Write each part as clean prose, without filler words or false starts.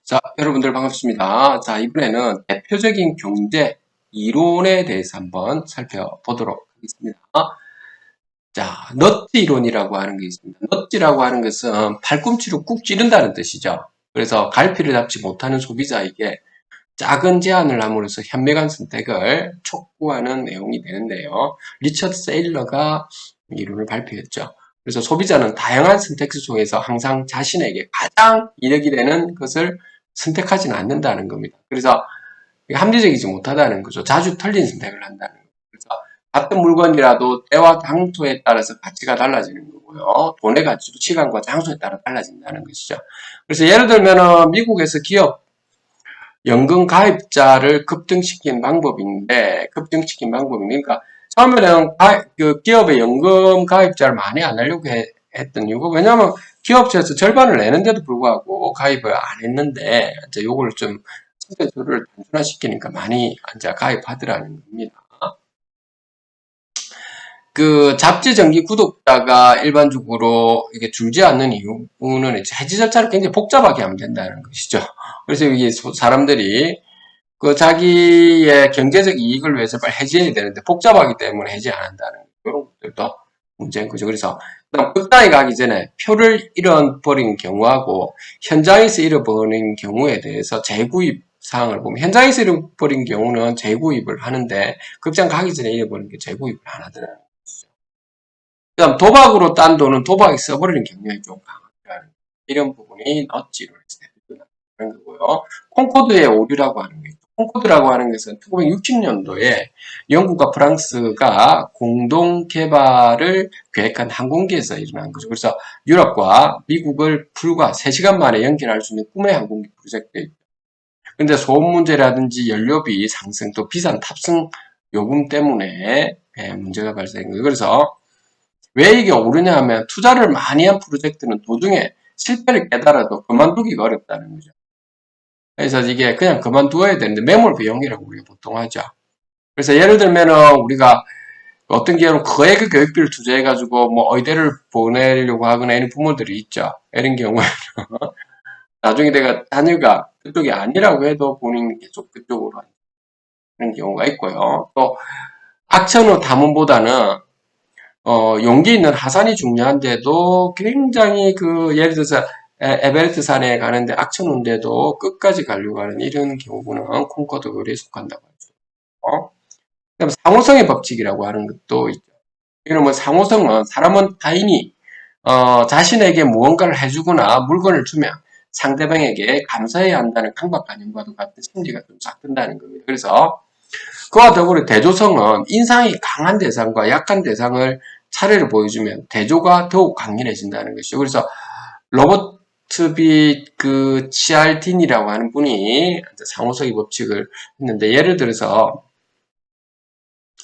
자, 여러분들 반갑습니다. 자, 이번에는 대표적인 경제 이론에 대해서 한번 살펴보도록 하겠습니다. 자, 넛지 이론이라고 하는 게 있습니다. 넛지라고 하는 것은 팔꿈치로 꾹 찌른다는 뜻이죠. 그래서 갈피를 잡지 못하는 소비자에게 작은 제안을 함으로써 현명한 선택을 촉구하는 내용이 되는데요. 리처드 세일러가 이론을 발표했죠. 그래서 소비자는 다양한 선택지 속에서 항상 자신에게 가장 이득이 되는 것을 선택하지는 않는다는 겁니다. 그래서 합리적이지 못하다는 거죠. 자주 틀린 선택을 한다는 거죠. 그래서 같은 물건이라도 때와 장소에 따라서 가치가 달라지는 거고요. 돈의 가치도 시간과 장소에 따라 달라진다는 것이죠. 그래서 예를 들면 미국에서 기업 연금 가입자를 급등시킨 방법인데, 그러니까 처음에는 그 기업의 연금 가입자를 많이 안 하려고 했던 이유가, 왜냐하면 기업체에서 절반을 내는데도 불구하고 가입을 안 했는데, 이제 요걸 좀 선택표를 단순화시키니까 많이 이제 가입하더라는 겁니다. 그 잡지 정기 구독자가 일반적으로 이게 줄지 않는 이유는 이제 해지 절차를 굉장히 복잡하게 하면 된다는 것이죠. 그래서 이게 사람들이 그 자기의 경제적 이익을 위해서 빨리 해지해야 되는데 복잡하기 때문에 해지 안 한다는 그런 것들도 문제인 거죠. 그래서 그다음 극단에 가기 전에 표를 잃어버린 경우하고 현장에서 잃어버린 경우에 대해서 재구입 사항을 보면, 현장에서 잃어버린 경우는 재구입을 하는데 극장 가기 전에 잃어버린 게 재구입을 안 하더라고요. 그다음 도박으로 딴 돈은 도박에 써버리는 경향이 좀 강하다는 이런 부분이 넛지로 대표되는 거고요. 콩코드의 오류라고 하는 게 있죠. 콩코드라고 하는 것은 1960년도에 영국과 프랑스가 공동 개발을 계획한 항공기에서 일어난 거죠. 그래서 유럽과 미국을 불과 3시간 만에 연결할 수 있는 꿈의 항공기 프로젝트에 있죠. 근데 소음 문제라든지 연료비 상승, 또 비싼 탑승 요금 때문에 문제가 발생한 거예요. 그래서 왜 이게 오르냐 하면 투자를 많이 한 프로젝트는 도중에 실패를 깨달아도 그만두기가 어렵다는 거죠. 그래서 이게 그냥 그만두어야 되는데 매몰 비용이라고 우리가 보통 하죠. 그래서 예를 들면은 우리가 어떤 경우는 거액의 교육비를 투자해가지고 뭐 의대를 보내려고 하거나 이런 부모들이 있죠. 이런 경우에 나중에 내가 자녀가 그쪽이 아니라고 해도 본인이 계속 그쪽으로 하는 경우가 있고요. 또 악천후 담음보다는 용기 있는 하산이 중요한데도 굉장히 예를 들어서 에베레스트 산에 가는데 악천후인데도 끝까지 가려고 하는 이런 경우는 콩코드 거리에 속한다고 하죠. 그다음 상호성의 법칙이라고 하는 것도 있죠. 이건 뭐 상호성은 사람은 타인이 자신에게 무언가를 해주거나 물건을 주면 상대방에게 감사해야 한다는 강박관념과도 같은 심리가 좀 작동한다는 겁니다. 그래서 그와 더불어 대조성은 인상이 강한 대상과 약한 대상을 차례를 보여주면 대조가 더욱 강렬해진다는 것이죠. 그래서 로버트 치알딘이라고 하는 분이 상호성의 법칙을 했는데, 예를 들어서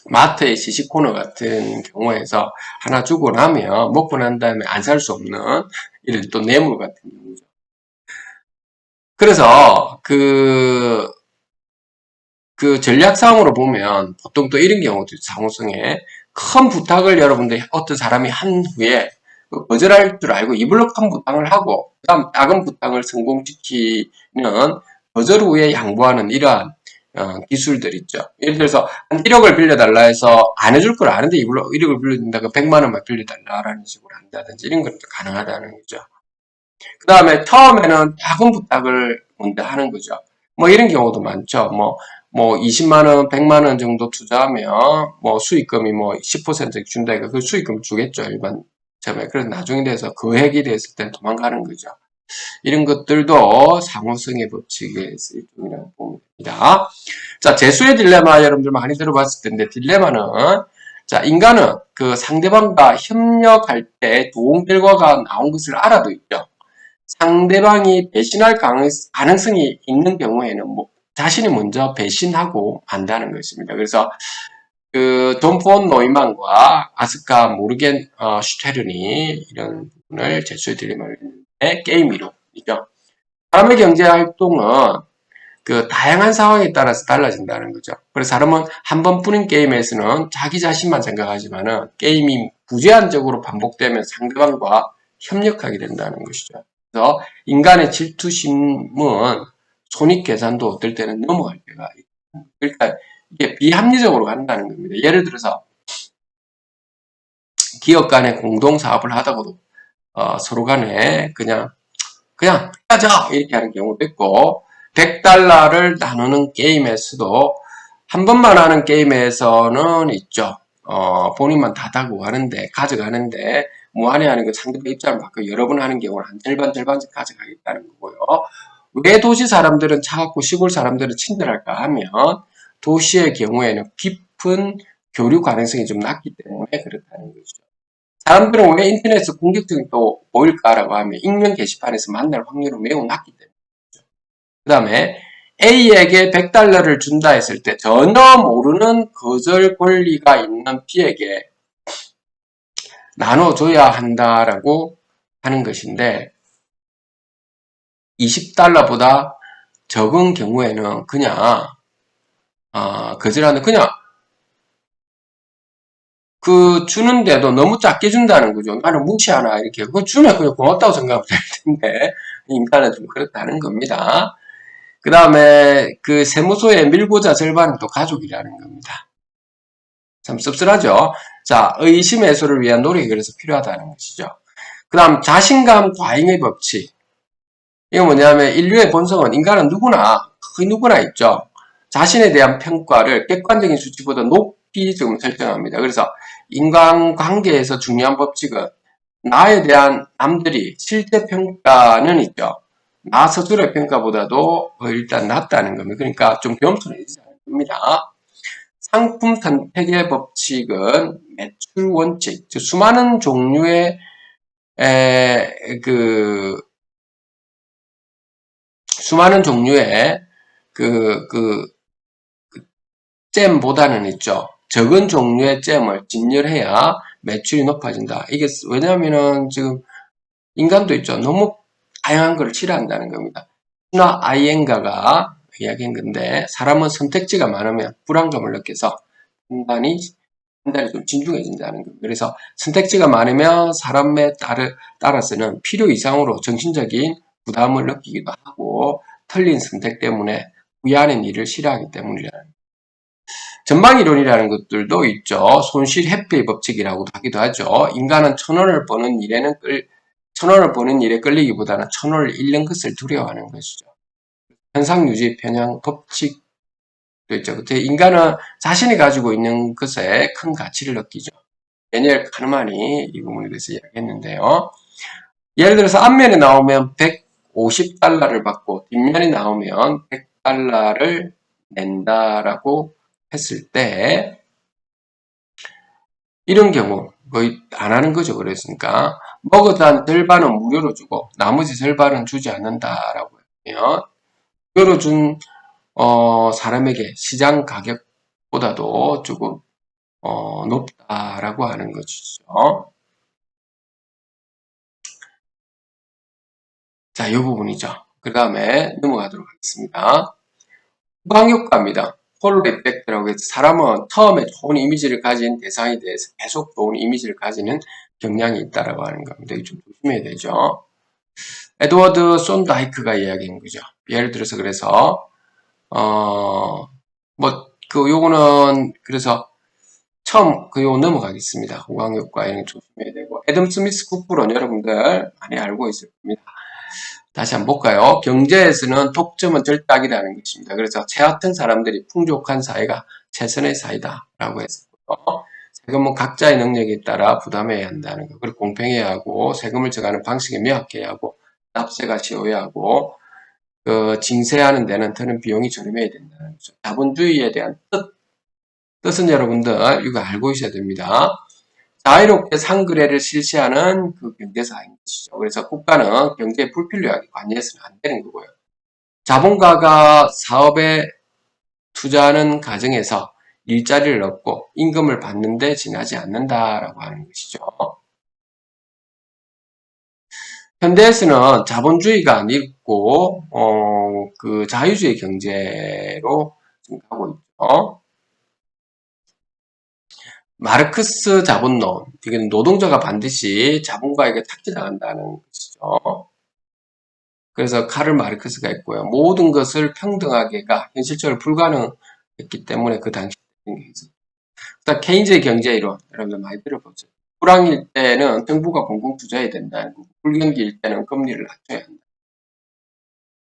마트의 시식코너 같은 경우에서 하나 주고 나면 먹고 난 다음에 안 살 수 없는 이런 또 뇌물 같은 경우죠. 그래서 그 전략상으로 보면 보통 또 이런 경우도 상호성에 큰 부탁을 여러분들 어떤 사람이 한 후에 거절할 줄 알고 이불로 큰 부탁을 하고 그다음 작은 부탁을 성공시키는 거절 후에 양보하는 이러한 기술들 있죠. 예를 들어서 한 1억을 빌려달라 해서 안 해줄 걸 아는데 이불로 1억을 빌려준다고 100만 원만 빌려달라라는 식으로 한다든지 이런 건 가능하다는 거죠. 그 다음에 처음에는 작은 부탁을 먼저 하는 거죠. 뭐 이런 경우도 많죠. 뭐 20만 원, 100만 원 정도 투자하면 뭐 수익금이 뭐 10% 준다. 그 수익금 주겠죠. 일반 처음에. 그래서 나중에 돼서 거액이 됐을 때 도망가는 거죠. 이런 것들도 상호성의 법칙의 일종이라고 보면 됩니다. 자, 재수의 딜레마 여러분들 많이 들어봤을 텐데, 딜레마는, 자, 인간은 그 상대방과 협력할 때 좋은 결과가 나온 것을 알아도 있죠. 상대방이 배신할 가능성이 있는 경우에는 자신이 먼저 배신하고 만다는 것입니다. 그래서 존 폰 노이만과 아스카 모르겐 슈테른이 이런 부분을 제수의 딜레마를 했는데, 게임 이론이죠. 사람의 경제 활동은 다양한 상황에 따라서 달라진다는 거죠. 그래서 사람은 한 번뿐인 게임에서는 자기 자신만 생각하지만은 게임이 무제한적으로 반복되면 상대방과 협력하게 된다는 것이죠. 그래서 인간의 질투심은 손익계산도 어떨 때는 넘어갈 때가 있다. 그러니까 이게 비합리적으로 간다는 겁니다. 예를 들어서 기업 간에 공동 사업을 하다가도 서로 간에 그냥 하자 이렇게 하는 경우도 있고 100달러를 나누는 게임에서도 한 번만 하는 게임에서는 있죠. 본인만 다 다고 가져가는데 무한히 하는 게 상대방 입장을 바꿔 여러 번 하는 경우는 한 절반씩 가져가겠다는 거고요. 왜 도시 사람들은 차갑고 시골 사람들은 친절할까 하면 도시의 경우에는 깊은 교류 가능성이 좀 낮기 때문에 그렇다는 거죠. 사람들은 왜 인터넷에서 공격적인 또 보일까라고 하면 익명 게시판에서 만날 확률은 매우 낮기 때문에. 그 다음에 A에게 100달러를 준다 했을 때 전혀 모르는 거절 권리가 있는 B에게 나눠줘야 한다라고 하는 것인데 20달러보다 적은 경우에는 그냥 거절하는 그냥 주는데도 너무 작게 준다는 거죠. 나는 무시하나 이렇게 그거 주면 그냥 고맙다고 생각하면 될 텐데 인간은 좀 그렇다는 겁니다. 그 다음에 그 세무서에 밀고자 절반은 또 가족이라는 겁니다. 참 씁쓸하죠. 자, 의심 해소를 위한 노력이 그래서 필요하다는 것이죠. 그 다음 자신감 과잉의 법칙. 이거 뭐냐면 인류의 본성은 인간은 거의 누구나 있죠. 자신에 대한 평가를 객관적인 수치보다 높이 지금 설정합니다. 그래서 인간관계에서 중요한 법칙은 나에 대한 남들이 실제 평가는 있죠. 나 스스로의 평가보다도 일단 낫다는 겁니다. 그러니까 좀 겸손해지자는 겁니다. 상품 선택의 법칙은 매출 원칙, 즉 수많은 종류의 그 수많은 종류의 그 잼보다는 있죠. 적은 종류의 잼을 진열해야 매출이 높아진다. 이게 왜냐하면은 지금 인간도 있죠. 너무 다양한 걸 싫어한다는 겁니다. 나 아이엔가가 이야기한 건데 사람은 선택지가 많으면 불안감을 느껴서 판단이 좀 진중해진다는 겁니다. 그래서 선택지가 많으면 사람에 따라서는 필요 이상으로 정신적인 부담을 느끼기도 하고 틀린 선택 때문에 후회하는 일을 싫어하기 때문이라는 전망이론이라는 것들도 있죠. 손실 회피의 법칙이라고도 하기도 하죠. 인간은 천 원을 버는 일에 끌리기보다는 천 원을 잃는 것을 두려워하는 것이죠. 현상유지 편향 법칙도 있죠. 인간은 자신이 가지고 있는 것에 큰 가치를 느끼죠. 데니엘 카르만이 이 부분에 대해서 이야기했는데요. 예를 들어서 앞면에 나오면 150달러를 받고 뒷면이 나오면 100달러를 낸다라고 했을 때 이런 경우 거의 안 하는 거죠. 그랬으니까 먹어도 절반은 무료로 주고 나머지 절반은 주지 않는다라고 하면 무료로 준 사람에게 시장 가격보다도 조금 높다라고 하는 것이죠. 자, 이 부분이죠. 그 다음에 넘어가도록 하겠습니다. 후광효과입니다. 폴로 에펙트라고 해서 사람은 처음에 좋은 이미지를 가진 대상에 대해서 계속 좋은 이미지를 가지는 경향이 있다라고 하는 겁니다. 이거 좀 조심해야 되죠. 에드워드 손다이크가 이야기한 거죠. 예를 들어서 그래서 요거는 그래서 처음 요 넘어가겠습니다. 후광효과 이런 조심해야 되고 애덤 스미스 국부론 여러분들 많이 알고 있을 겁니다. 다시 한번 볼까요? 경제에서는 독점은 절대악이라는 것입니다. 그래서 저 같은 사람들이 풍족한 사회가 최선의 사회다라고 했었고요. 세금은 각자의 능력에 따라 부담해야 한다는 것. 그리고 공평해야 하고 세금을 정하는 방식에 명확해야 하고 납세가 쉬워야 하고 징세하는 데는 드는 비용이 저렴해야 된다는 거죠. 자본주의에 대한 뜻은 여러분들 이거 알고 있어야 됩니다. 자유롭게 상거래를 실시하는 그 경제사인 것이죠. 그래서 국가는 경제에 불필요하게 관여해서는 안 되는 거고요. 자본가가 사업에 투자하는 과정에서 일자리를 얻고 임금을 받는데 지나지 않는다라고 하는 것이죠. 현대에서는 자본주의가 아니고 그 자유주의 경제로 지금 가고 있죠. 마르크스 자본론, 이건 노동자가 반드시 자본가에게 탁진당한다는 것이죠. 그래서 카를 마르크스가 했고요. 모든 것을 평등하게가 현실적으로 불가능했기 때문에 그 당시 있었죠. 일단 케인즈의 경제 이론 여러분들 많이 들어보죠. 불황일 때는 정부가 공공 투자해야 된다는 거고, 불경기일 때는 금리를 낮춰야 한다.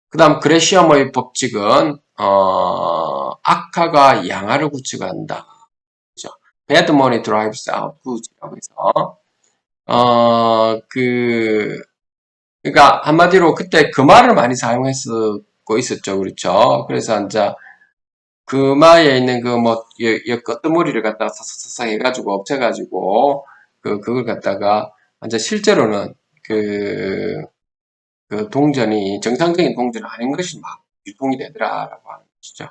그 다음 그레시엄의 법칙은 악화가 양화를 구축한다. 그렇죠? Bad money drives out good이라고 해서 그러니까 한마디로 그때 금화를 많이 사용했고 있었죠, 그렇죠? 그래서 이제 금화에 있는 끄트머리를 갖다가 사사사사 해가지고 엎쳐가지고 그걸 갖다가 이제 실제로는 그 동전이 정상적인 동전이 아닌 것이 막 유통이 되더라라고 하는 것이죠.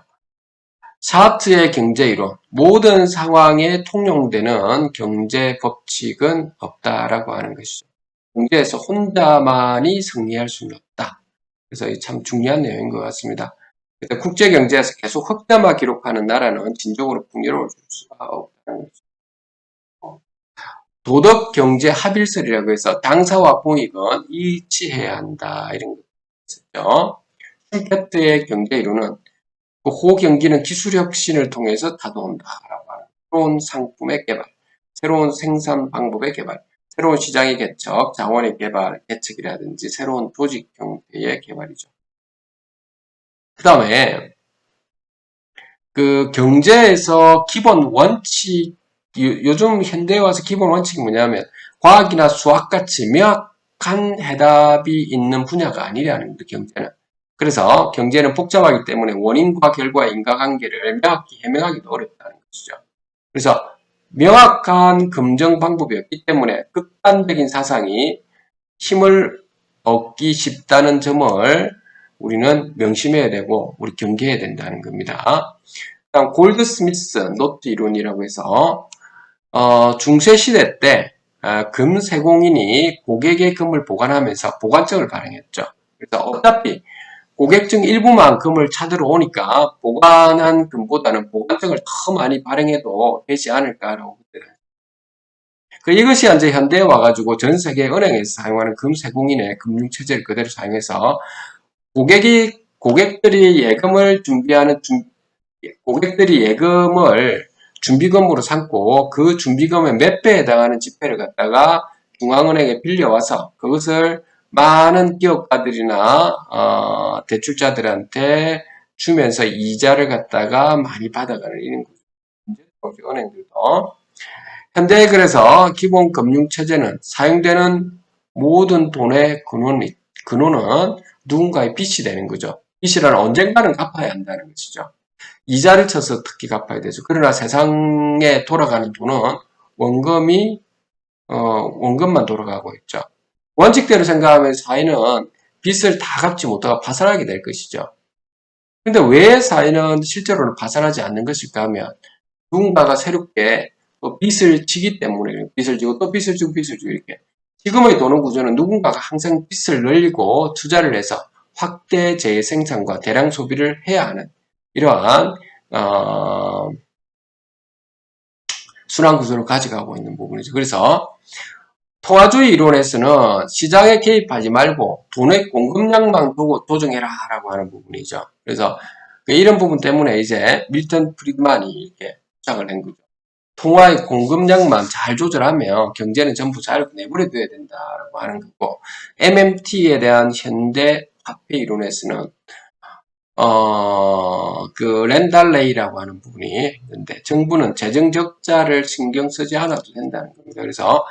샤트의 경제 이론. 모든 상황에 통용되는 경제 법칙은 없다라고 하는 것이죠. 경제에서 혼자만이 승리할 수는 없다. 그래서 참 중요한 내용인 것 같습니다. 국제 경제에서 계속 흑자만 기록하는 나라는 진정으로 풍요로울 수가 없다는 거죠. 도덕 경제 합일설이라고 해서 당사와 공익은 일치해야 한다. 이런 거 있었죠. 슈페트의 경제 이론은 호경기는 기술 혁신을 통해서 다가온다라고 하는 새로운 상품의 개발, 새로운 생산 방법의 개발, 새로운 시장의 개척, 자원의 개발, 개척이라든지 새로운 조직 형태의 개발이죠. 그 다음에 그 경제에서 기본 원칙, 요즘 현대에 와서 기본 원칙이 뭐냐면 과학이나 수학같이 명확한 해답이 있는 분야가 아니라는 거죠, 경제는. 그래서 경제는 복잡하기 때문에 원인과 결과의 인과관계를 명확히 해명하기도 어렵다는 것이죠. 그래서 명확한 검증 방법이 없기 때문에 극단적인 사상이 힘을 얻기 쉽다는 점을 우리는 명심해야 되고 우리 경계해야 된다는 겁니다. 다음 골드스미스 노트 이론이라고 해서 중세시대 때 금세공인이 고객의 금을 보관하면서 보관증을 발행했죠. 그래서 어차피 고객 중 일부만큼을 찾으러 오니까 보관한 금보다는 보관증을 더 많이 발행해도 되지 않을까라고 이것이 이제 현대에 와가지고 전 세계 은행에서 사용하는 금세공인의 금융체제를 그대로 사용해서 고객들이 예금을 고객들이 예금을 준비금으로 삼고 그 준비금의 몇 배에 해당하는 지폐를 갖다가 중앙은행에 빌려와서 그것을 많은 기업가들이나 대출자들한테 주면서 이자를 갖다가 많이 받아가는 이런 거죠. 은행들도. 현대에 그래서 기본 금융체제는 사용되는 모든 돈의 근원은 누군가의 빚이 되는 거죠. 빚이란 언젠가는 갚아야 한다는 것이죠. 이자를 쳐서 특히 갚아야 되죠. 그러나 세상에 돌아가는 돈은 원금만 돌아가고 있죠. 원칙대로 생각하면 사회는 빚을 다 갚지 못하고 파산하게 될 것이죠. 근데 왜 사회는 실제로는 파산하지 않는 것일까 하면 누군가가 새롭게 빚을 지기 때문에 빚을 지고 또 빚을 지고 빚을 지고 이렇게 지금의 돈의 구조는 누군가가 항상 빚을 늘리고 투자를 해서 확대 재생산과 대량 소비를 해야 하는 이러한 순환 구조를 가져가고 있는 부분이죠. 그래서 통화주의 이론에서는 시장에 개입하지 말고 돈의 공급량만 두고 조정해라 라고 하는 부분이죠. 그래서 이런 부분 때문에 이제 밀턴 프리드만이 이렇게 주장을 한 거죠. 통화의 공급량만 잘 조절하면 경제는 전부 잘 내버려둬야 된다라고 하는 거고, MMT에 대한 현대 화폐 이론에서는 렌달레이라고 하는 부분이 있는데, 정부는 재정 적자를 신경 쓰지 않아도 된다는 겁니다. 그래서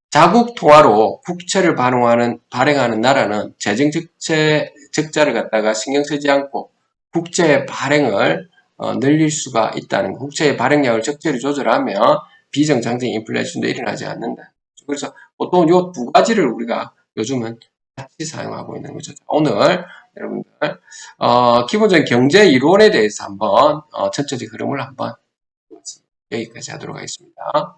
자국 통화로 국채를 발행하는 나라는 재정 적자를 갖다가 신경 쓰지 않고 국채 발행을 늘릴 수가 있다는 거. 국채의 발행량을 적절히 조절하면 비정상적인 인플레이션도 일어나지 않는다. 그래서 보통 이 두 가지를 우리가 요즘은 같이 사용하고 있는 거죠. 오늘 여러분들 기본적인 경제 이론에 대해서 한번 전체적 흐름을 한번 여기까지 하도록 하겠습니다.